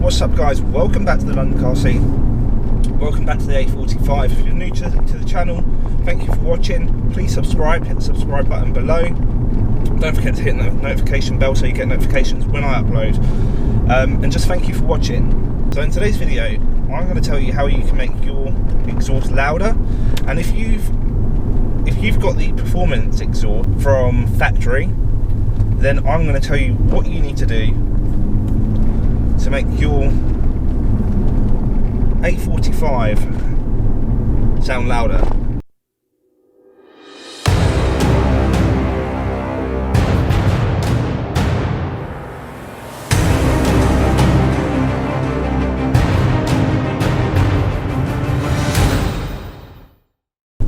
What's up guys, welcome back to the London car scene. Welcome back to the A45. If you're new to the channel, thank you for watching. Please subscribe, hit the subscribe button below. Don't forget to hit the notification bell so you get notifications when I upload. And just thank you for watching. So in today's video, I'm going to tell you how you can make your exhaust louder. And if you've got the performance exhaust from factory, then I'm going to tell you what you need to do to make your A45 sound louder.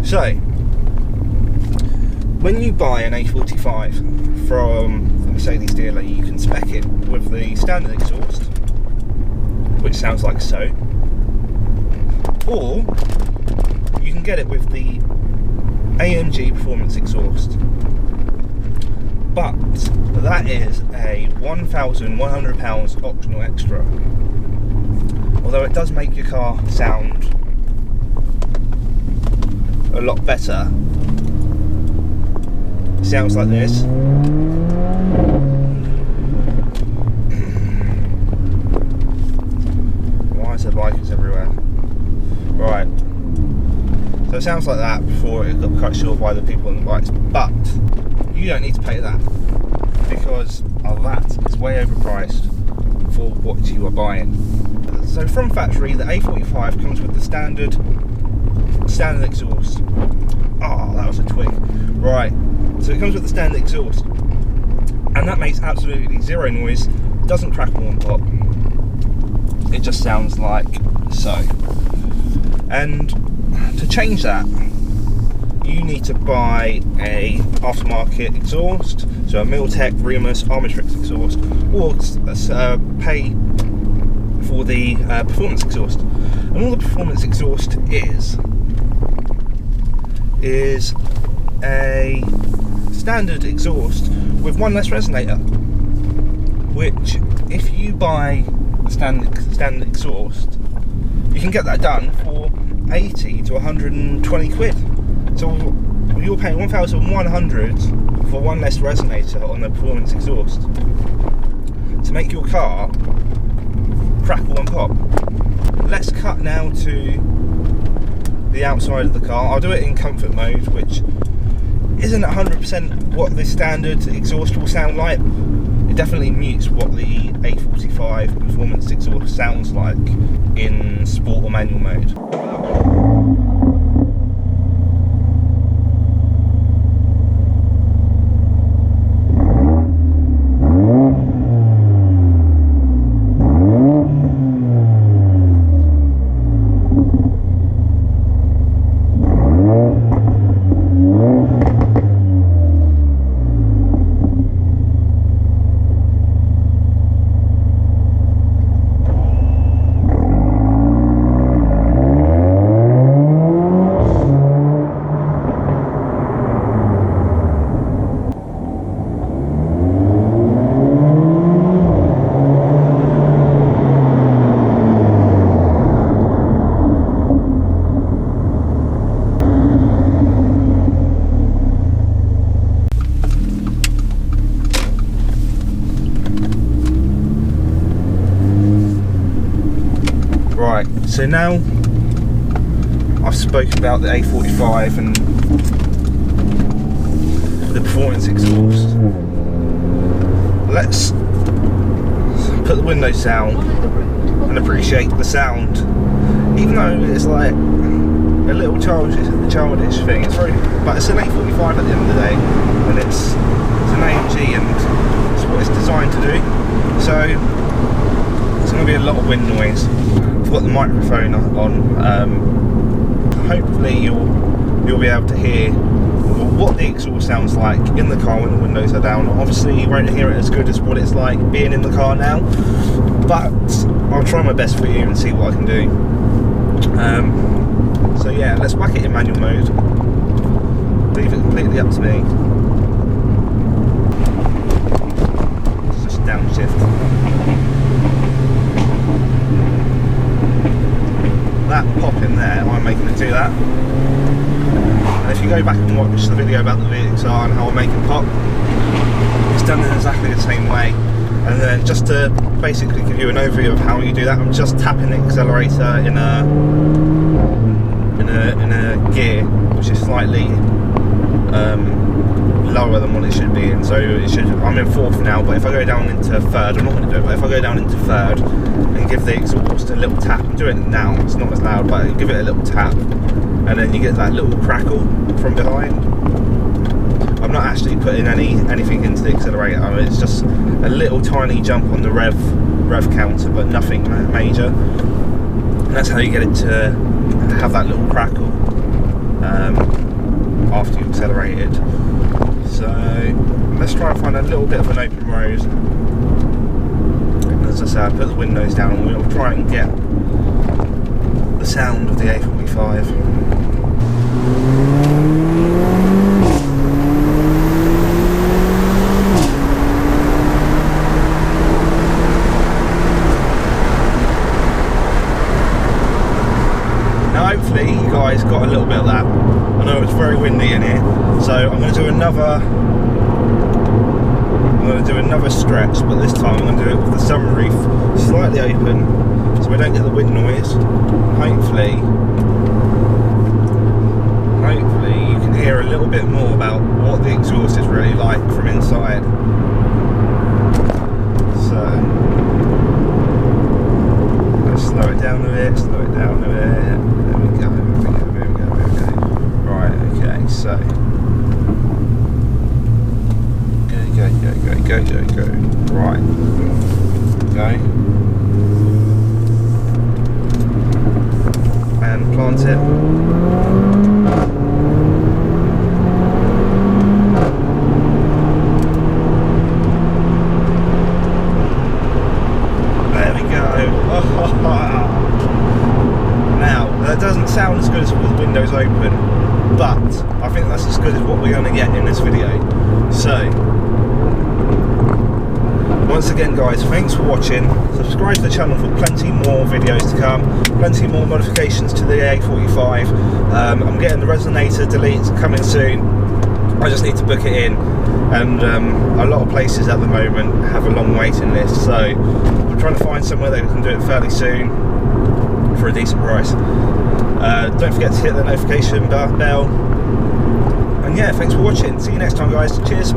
So, when you buy an A45 from the Mercedes dealer, you can spec it with the standard exhaust, which sounds like so, or you can get it with the AMG performance exhaust, but that is a £1,100 optional extra, although it does make your car sound a lot better. It sounds like this. The bikers everywhere. Right, so it sounds like that before it got cut short by the people on the bikes, but you don't need to pay that because that is way overpriced for what you are buying. So from factory, the A45 comes with the standard exhaust. Oh, that was a twig. Right, so it comes with the standard exhaust, and that makes absolutely zero noise, doesn't crackle and pop. It just sounds like so. And to change that, you need to buy a aftermarket exhaust, so a Miltech, Remus, Armistrix exhaust, or pay for the performance exhaust. And all the performance exhaust is a standard exhaust with one less resonator, which if you buy standard exhaust, you can get that done for 80 to 120 quid. So you're paying 1,100 for one less resonator on the performance exhaust to make your car crackle and pop. Let's cut now to the outside of the car. I'll do it in comfort mode, which isn't 100% what the standard exhaust will sound like. Definitely mutes what the A45 performance exhaust sounds like in sport or manual mode. Right, so now I've spoken about the A45 and the performance exhaust. Let's put the windows down and appreciate the sound. Even though it's like a little childish thing, but it's an A45 at the end of the day, and it's an AMG, and it's what it's designed to do. So it's going to be a lot of wind noise. I've got the microphone on. Hopefully you'll be able to hear what the exhaust sounds like in the car when the windows are down. Obviously you won't hear it as good as what it's like being in the car now, but I'll try my best for you and see what I can do. So yeah, let's whack it in manual mode. Leave it completely up to me. It's just downshift. that pop in there, I'm making it do that. And if you go back and watch the video about the VXR and how I make it pop, it's done in exactly the same way. And then just to basically give you an overview of how you do that, I'm just tapping the accelerator in a gear which is slightly lower than what it should be in. So it should, I'm in fourth now, but if I go down into third, I'm not going to do it, but if I go down into third and give the exhaust a little tap, I'm doing it now, it's not as loud, but give it a little tap, and then you get that little crackle from behind. I'm not actually putting anything into the accelerator, I mean, it's just a little tiny jump on the rev counter, but nothing major. And that's how you get it to have that little crackle after you accelerated. So let's try and find a little bit of an open road. And as I said, I put the windows down and we'll try and get the sound of the A45. Hopefully you guys got a little bit of that. I know it's very windy in here, so I'm going to do another stretch, but this time I'm going to do it with the sunroof slightly open so we don't get the wind noise. Hopefully you can hear a little bit more about what the exhaust is really like from inside. So let's slow it down a bit, slow it down a bit. Right, okay, so go. Right, go. And plant it. There we go. Now, that doesn't sound as good as with windows open, but I think that's as good as what we're going to get in this video. So, once again guys, thanks for watching. Subscribe to the channel for plenty more videos to come, plenty more modifications to the A45. I'm getting the resonator deletes coming soon. I just need to book it in, and a lot of places at the moment have a long waiting list, so I'm trying to find somewhere that can do it fairly soon for a decent price. Don't forget to hit the notification bell, and yeah, thanks for watching. See you next time guys. Cheers.